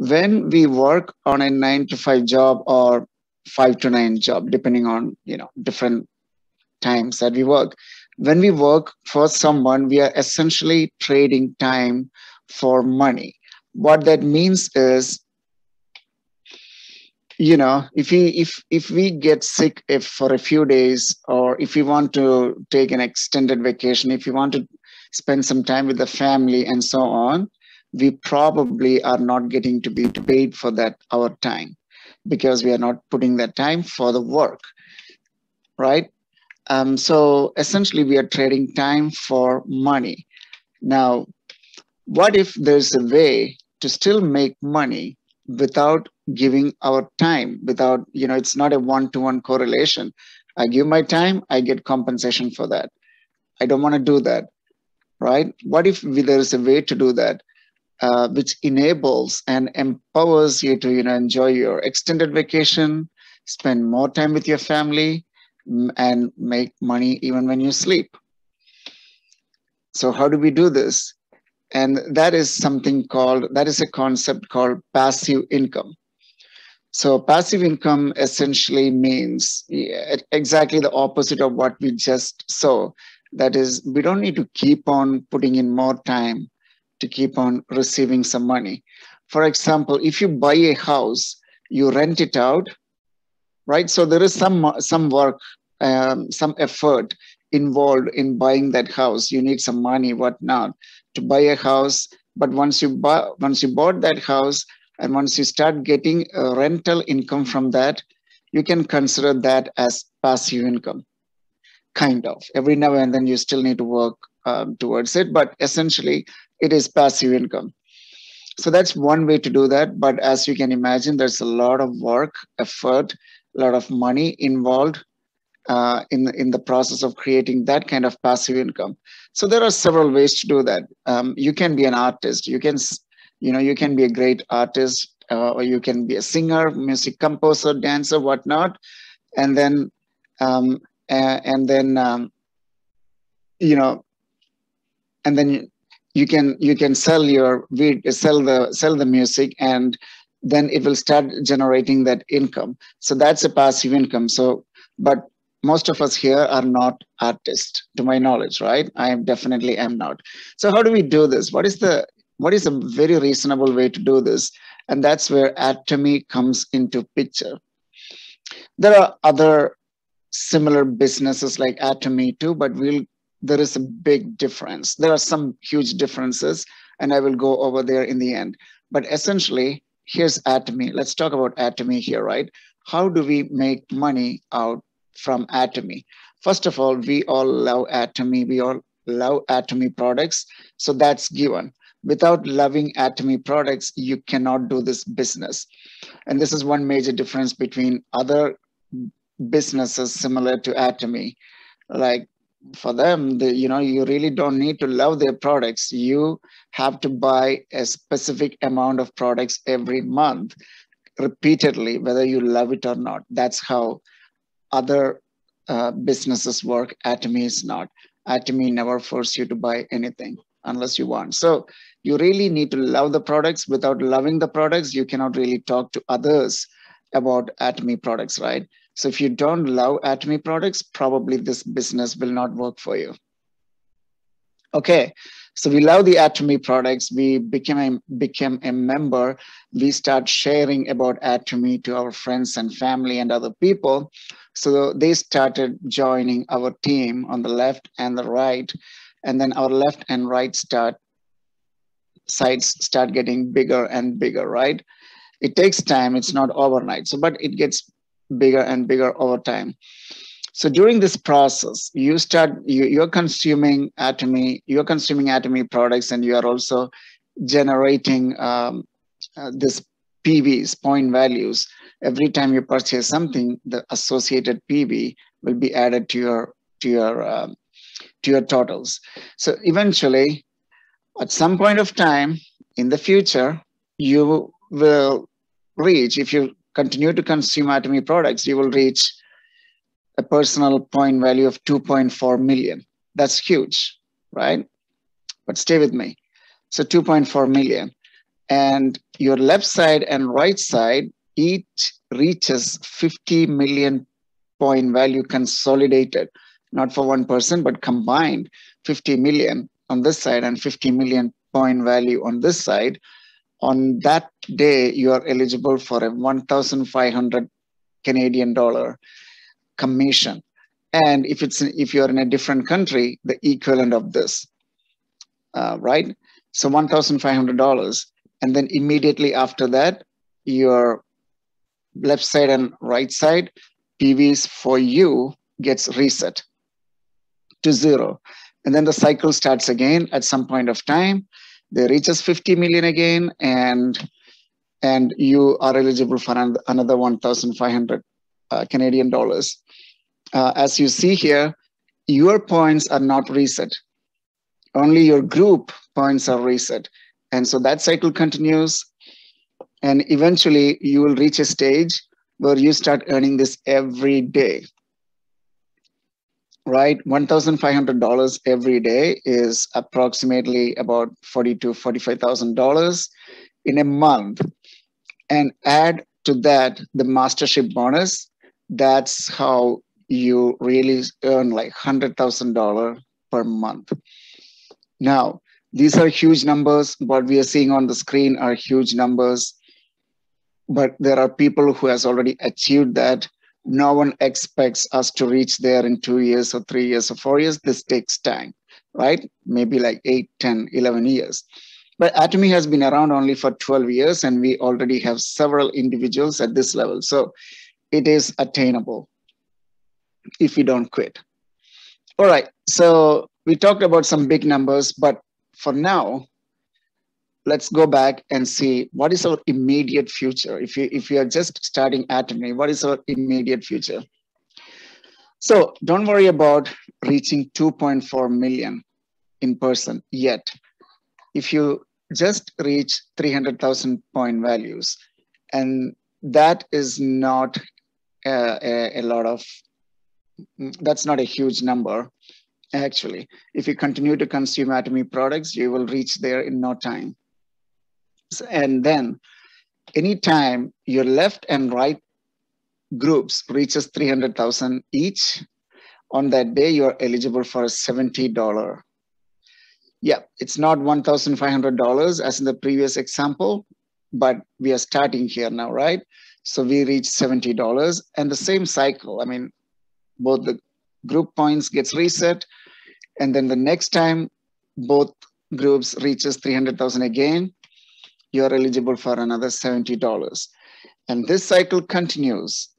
When we work on a 9 to 5 job or 5 to 9 job, depending on, different times that we work, when we work for someone, we are essentially trading time for money. What that means is, if we get sick if for a few days, or if we want to take an extended vacation, if we want to spend some time with the family and so on, we probably are not getting to be paid for that our time, because we are not putting that time for the work, right? So essentially we are trading time for money. Now, what if there's a way to still make money without giving our time, without, it's not a one-to-one correlation. I give my time, I get compensation for that. I don't want to do that, right? What if there's a way to do that, which enables and empowers you to, enjoy your extended vacation, spend more time with your family, and make money even when you sleep? So how do we do this? And that is a concept called passive income. So passive income essentially means exactly the opposite of what we just saw. That is, we don't need to keep on putting in more time to keep on receiving some money. For example, if you buy a house, you rent it out, right? So there is some work, some effort involved in buying that house. You need some money, whatnot, to buy a house. But once you bought that house, and once you start getting a rental income from that, you can consider that as passive income. Kind of. Every now and then you still need to work towards it, but essentially it is passive income. So that's one way to do that. But as you can imagine, there's a lot of work, effort, a lot of money involved in the process of creating that kind of passive income. So there are several ways to do that. You can be an artist. You can be a great artist, or you can be a singer, music composer, dancer, whatnot, and then and then you can sell the music, and then it will start generating that income. So that's a passive income. So, but most of us here are not artists, to my knowledge, right? I definitely am not. So how do we do this? What is a very reasonable way to do this? And that's where Atomy comes into picture. There are other similar businesses like Atomy too, but there is a big difference. There are some huge differences, and I will go over there in the end. But essentially, here's Atomy. Let's talk about Atomy here, right? How do we make money out from Atomy? First of all, we all love Atomy. We all love Atomy products. So that's given. Without loving Atomy products, you cannot do this business. And this is one major difference between other businesses similar to Atomy. Like for them, you really don't need to love their products. You have to buy a specific amount of products every month, repeatedly, whether you love it or not. That's how other businesses work. Atomy is not. Atomy never force you to buy anything unless you want. So you really need to love the products. Without loving the products, you cannot really talk to others about Atomy products, right? So if you don't love Atomy products, probably this business will not work for you. Okay, so we love the Atomy products. We became a member. We start sharing about Atomy to our friends and family and other people. So they started joining our team on the left and the right. And then our left and right sides start getting bigger and bigger, right? It takes time. It's not overnight. So, but it gets bigger and bigger over time. So during this process, you're consuming Atomy products, and you are also generating this PVs, point values. Every time you purchase something, the associated PV will be added to your totals. So eventually, at some point of time in the future, you will reach, if you continue to consume Atomy products, you will reach a personal point value of 2.4 million. That's huge, right? But stay with me. So 2.4 million. and your left side and right side each reaches 50 million point value consolidated, not for one person, but combined 50 million on this side and 50 million point value on this side. On that day, you are eligible for a 1,500 Canadian dollar commission. And if you're in a different country, the equivalent of this, right? So $1,500. And then immediately after that, your left side and right side PVs for you gets reset to 0. And then the cycle starts again at some point of time. They reaches 50 million again, and you are eligible for another 1,500 Canadian dollars. As you see here, your points are not reset. Only your group points are reset. And so that cycle continues. And eventually you will reach a stage where you start earning this every day, right? $1,500 every day is approximately about $40,000 to $45,000 in a month. And add to that the mastership bonus. That's how you really earn like $100,000 per month. Now, these are huge numbers. What we are seeing on the screen are huge numbers. But there are people who has already achieved that. No one expects us to reach there in 2 years or 3 years or 4 years. This takes time, right? Maybe like 8, 10, 11 years. But Atomy has been around only for 12 years, and we already have several individuals at this level. So it is attainable if you don't quit. All right, so we talked about some big numbers, but for now, let's go back and see what is our immediate future. If you are just starting Atomy, what is our immediate future? So don't worry about reaching 2.4 million in person yet. If you just reach 300,000 point values, and that is not a lot of, that's not a huge number. Actually, if you continue to consume Atomy products, you will reach there in no time. And then anytime your left and right groups reaches 300,000 each, on that day, you're eligible for a $70. Yeah, it's not $1,500 as in the previous example, but we are starting here now, right? So we reach $70 and the same cycle. I mean, both the group points gets reset, and then the next time both groups reaches 300,000 again, you're eligible for another $70. And this cycle continues.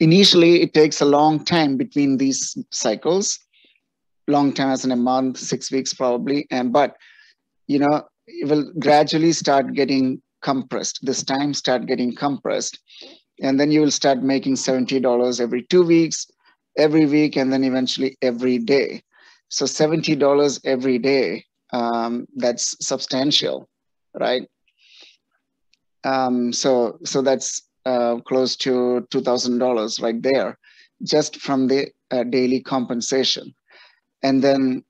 Initially, it takes a long time between these cycles, long time as in a month, 6 weeks probably. But you know, it will gradually start getting compressed. This time start getting compressed. And then you will start making $70 every 2 weeks, every week, and then eventually every day. So $70 every day, that's substantial, right? So that's close to $2,000 right there, just from the daily compensation. And then,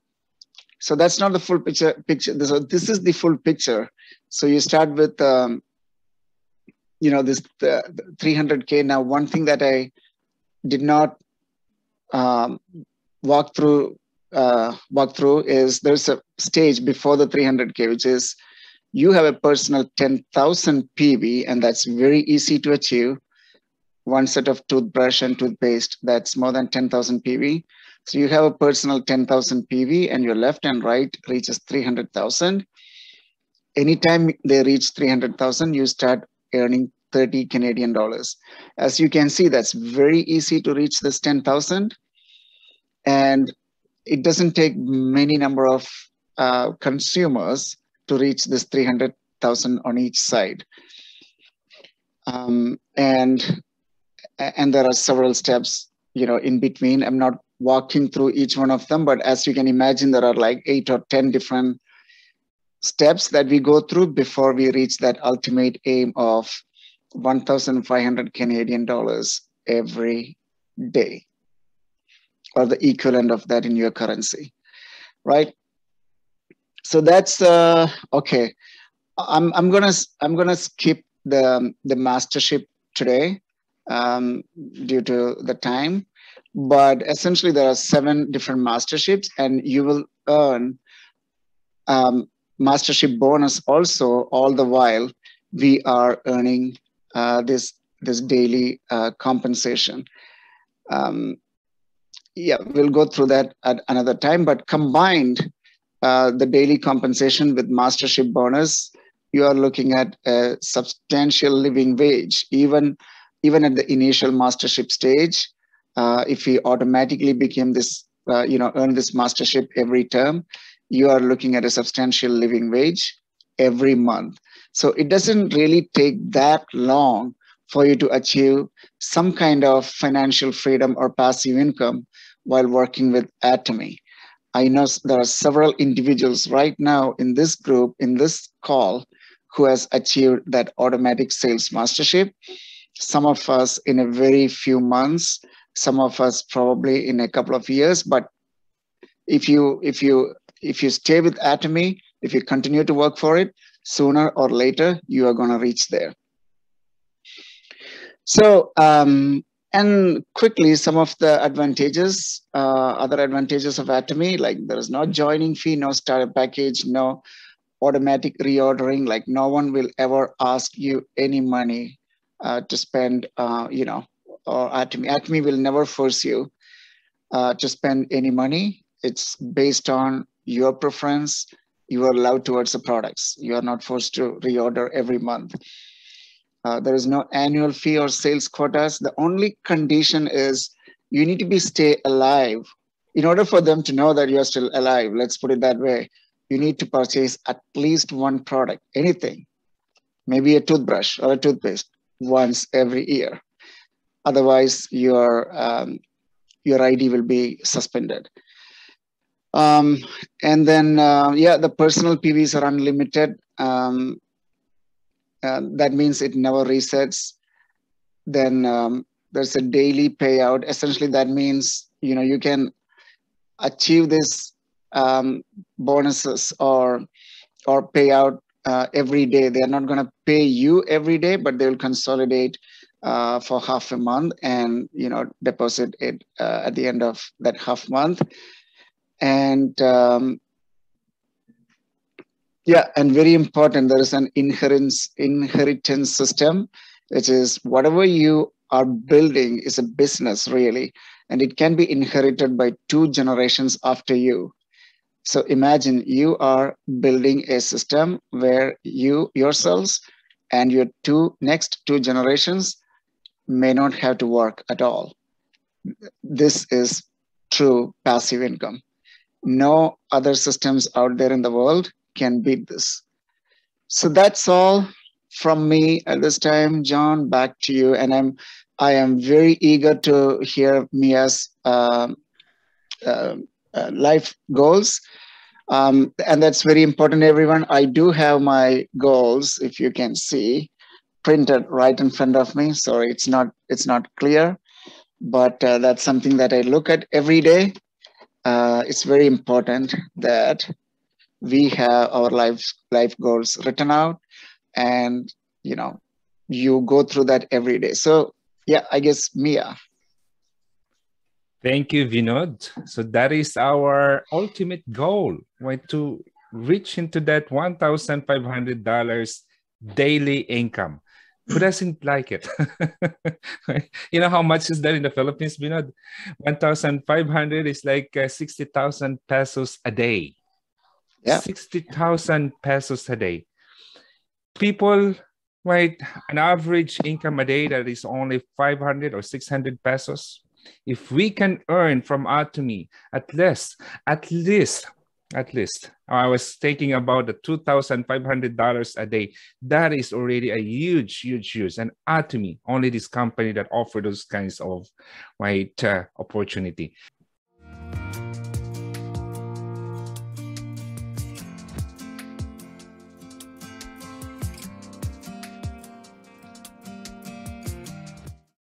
so that's not the full picture. This is the full picture. So you start with, this 300K. Now, one thing that I did not walk through is there's a stage before the 300K, which is you have a personal 10,000 PV, and that's very easy to achieve. One set of toothbrush and toothpaste, that's more than 10,000 PV. So you have a personal 10,000 PV, and your left and right reaches 300,000. Anytime they reach 300,000, you start earning 30 Canadian dollars. As you can see, that's very easy to reach this 10,000. And it doesn't take many number of consumers to reach this 300,000 on each side. And there are several steps, in between. I'm not walking through each one of them, but as you can imagine, there are like 8 or 10 different steps that we go through before we reach that ultimate aim of 1,500 Canadian dollars every day, or the equivalent of that in your currency, right? So that's okay. I'm gonna skip the mastership today due to the time, but essentially there are 7 different masterships, and you will earn mastership bonus also all the while we are earning this daily compensation. Um, yeah, we'll go through that at another time, but combined the daily compensation with mastership bonus, you are looking at a substantial living wage. Even at the initial mastership stage, if we automatically became this, earn this mastership every term, you are looking at a substantial living wage every month. So it doesn't really take that long for you to achieve some kind of financial freedom or passive income while working with Atomy. I know there are several individuals right now in this group, in this call, who has achieved that automatic sales mastership. Some of us in a very few months, some of us probably in a couple of years. But if you stay with Atomy, if you continue to work for it, sooner or later you are going to reach there. So and quickly, some of the advantages, other advantages of Atomy, like there is no joining fee, no starter package, no automatic reordering. Like no one will ever ask you any money to spend, or Atomy. Atomy will never force you to spend any money. It's based on your preference, your love towards the products. You are not forced to reorder every month. There is no annual fee or sales quotas. The only condition is you need to be stay alive. In order for them to know that you are still alive, let's put it that way, you need to purchase at least one product, anything, maybe a toothbrush or a toothpaste once every year. Otherwise, your ID will be suspended. And then, the personal PVs are unlimited. That means it never resets. Then there's a daily payout. Essentially, that means you can achieve this bonuses or payout every day. They are not going to pay you every day, but they will consolidate for half a month and deposit it at the end of that half month. And and very important, there is an inheritance system, which is whatever you are building is a business really, and it can be inherited by 2 generations after you. So imagine you are building a system where you yourselves and your next two generations may not have to work at all. This is true passive income. No other systems out there in the world can beat this. So that's all from me at this time. John, back to you. And I am very eager to hear Mia's life goals. And that's very important, everyone. I do have my goals, if you can see, printed right in front of me. Sorry, it's not clear, but that's something that I look at every day. It's very important that we have our life goals written out, and you go through that every day. So yeah, I guess Mia. Thank you, Vinod. So that is our ultimate goal, right? To reach into that $1,500 daily income. Who doesn't like it? You know how much is that in the Philippines, Vinod? 1,500 is like 60,000 pesos a day. Yeah. 60,000 pesos a day. People, right, an average income a day that is only 500 or 600 pesos. If we can earn from Atomy at least, I was thinking about the $2,500 a day. That is already a huge. And Atomy, only this company that offer those kinds of opportunity.